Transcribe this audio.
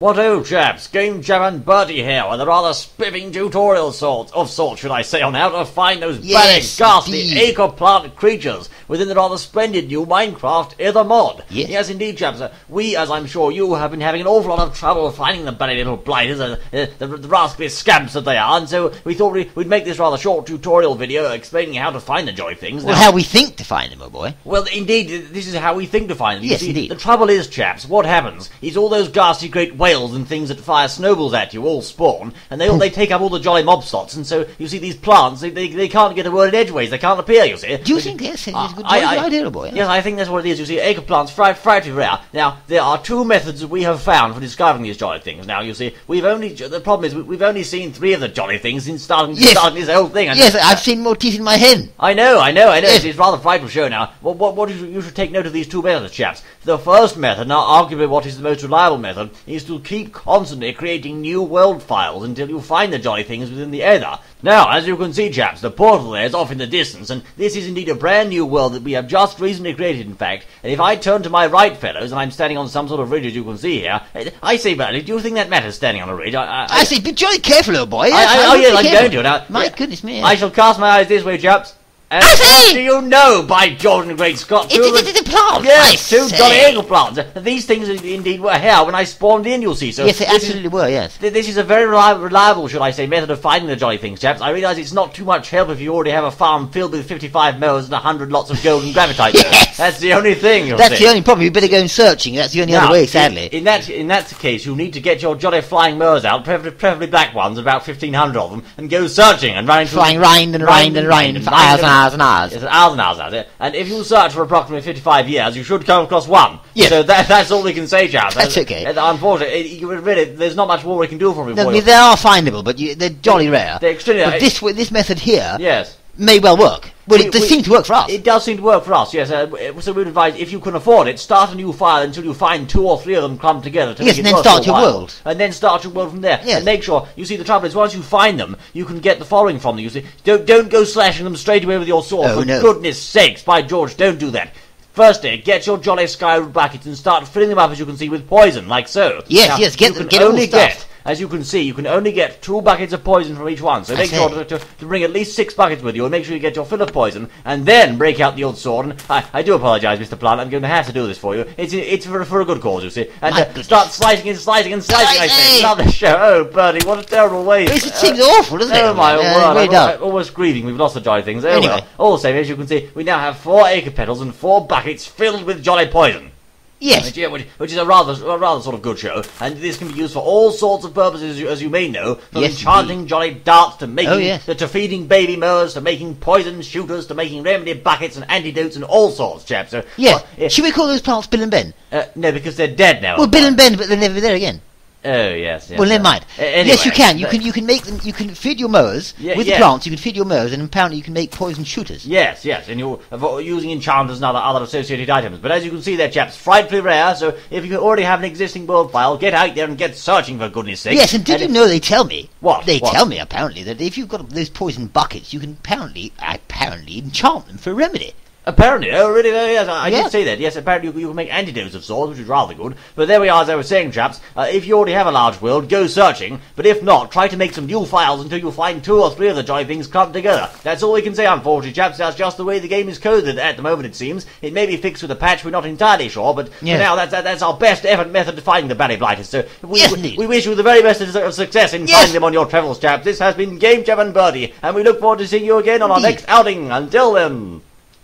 What ho, chaps, Game Jam and Bertie here with a rather spiffing tutorial of sorts, should I say, on how to find those bad, ghastly, acre-plant creatures within the rather splendid new Minecraft Ether mod. Yes, indeed, chaps, we, as I'm sure you, have been having an awful lot of trouble finding the bloody little blighters, the rascally scamps that they are, and so we thought we'd make this rather short tutorial video explaining how to find the jolly things. Well, how we think to find them, oh boy. Well, indeed, this is how we think to find them. Yes, indeed. The trouble is, chaps, what happens is all those ghastly great whales and things that fire snowballs at you all spawn, and they take up all the jolly mob slots, and so you see these plants, they can't get a word in edgeways, they can't appear, you see. Do you think that's a good idea, boy? Yes, I think that's what it is. You see, acre plants, frightfully rare. Now, there are two methods that we have found for discovering these jolly things. Now, you see, the problem is we've only seen 3 of the jolly things since starting this whole thing. And, yes, I've seen more teeth in my hen. I know. Yes. It's rather frightful show now. What you should take note of these 2 methods, chaps. The first method, now arguably what is the most reliable method, is to keep constantly creating new world files until you find the jolly things within the Ether. Now, as you can see, chaps, the portal there is off in the distance, and this is indeed a brand new world that we have just recently created, in fact. And if I turn to my right, fellows, and I'm standing on some sort of ridge, as you can see here, I say, Bertie, do you think that matters, standing on a ridge? I say, be jolly careful, little boy. Yes, I'm going to. Now, my goodness me. I shall cast my eyes this way, chaps. And do you know, by George and Great Scott, it's a plant. Yes, 2 jolly acre plants. These things indeed were here when I spawned in, you'll see. So yes, they absolutely were, yes. This is a very reliable, should I say, method of finding the jolly things, chaps. I realise it's not too much help if you already have a farm filled with 55 mowers and 100 lots of golden gravitite. Yes. That's the only thing, That's the only problem. You better go searching. That's the only other way, sadly. In that case, you'll need to get your jolly flying mowers out, preferably black ones, about 1,500 of them, and go searching and running through... Flying rind and rind and rind for hours and hours and hours. Yes, hours and hours at it. And if you search for approximately 55 years, you should come across one. Yes. So that's all we can say, chaps. That's okay. Unfortunately, really, there's not much more we can do for you. No, they are findable, but they're jolly rare. They're extremely... But this method here... Yes. May well work. Well, it does seem to work for us. It does seem to work for us, yes. So we'd advise, if you can afford it, start a new file until you find 2 or 3 of them clumped together to make it and then start your world. And then start your world from there. Yes. And make sure, you see, the trouble is, once you find them, you can get the following from them, you see. Don't go slashing them straight away with your sword. Oh, for goodness sakes, by George, don't do that. Firstly, get your jolly skyroot buckets and start filling them up, as you can see, with poison, like so. Yes, get all the stuff. As you can see, you can only get 2 buckets of poison from each one, so make sure to bring at least 6 buckets with you, and make sure you get your fill of poison, and then break out the old sword. And I do apologise, Mr. Plant, I'm going to have to do this for you. It's for a good cause, you see. And start slicing and slicing and slicing, I say. Love the show. Oh, Bertie, what a terrible waste. It seems awful, doesn't it? Oh, my word, I'm almost grieving. We've lost the jolly things. Anyway, all the same, as you can see, we now have 4 acre petals and 4 buckets filled with jolly poison. Yes. Which is a rather sort of good show, and this can be used for all sorts of purposes, as you may know, from enchanting jolly darts to making to feeding baby mowers, to making poison shooters, to making remedy buckets and antidotes and all sorts, chaps. So, yes. Should we call those plants Bill and Ben? No, because they're dead now. Well, Bill and Ben, but they'll never be there again. Oh, yes. Well, never mind. Anyway, yes, you can. You can make them. You can feed your mowers with the plants. You can feed your mowers, and apparently you can make poison shooters. Yes, and you're using enchanters and other associated items. But as you can see there, chaps, frightfully rare. So if you already have an existing world file, get out there and get searching, for goodness sake. Yes, and did you know they tell me? What? They tell me apparently that if you've got those poison buckets, you can apparently enchant them for a remedy. Apparently, oh really? Yes, I did say that. Yes, apparently you can make antidotes of sorts, which is rather good. But there we are, as I was saying, chaps. If you already have a large world, go searching. But if not, try to make some new files until you find 2 or 3 of the jolly things clumped together. That's all we can say, unfortunately, chaps. That's just the way the game is coded at the moment, it seems. It may be fixed with a patch, we're not entirely sure, but for now, that's our best effort method of finding the Barry Blighters. So we wish you the very best of success in finding them on your travels, chaps. This has been Game Jam and Bertie, and we look forward to seeing you again on our next outing. Until then.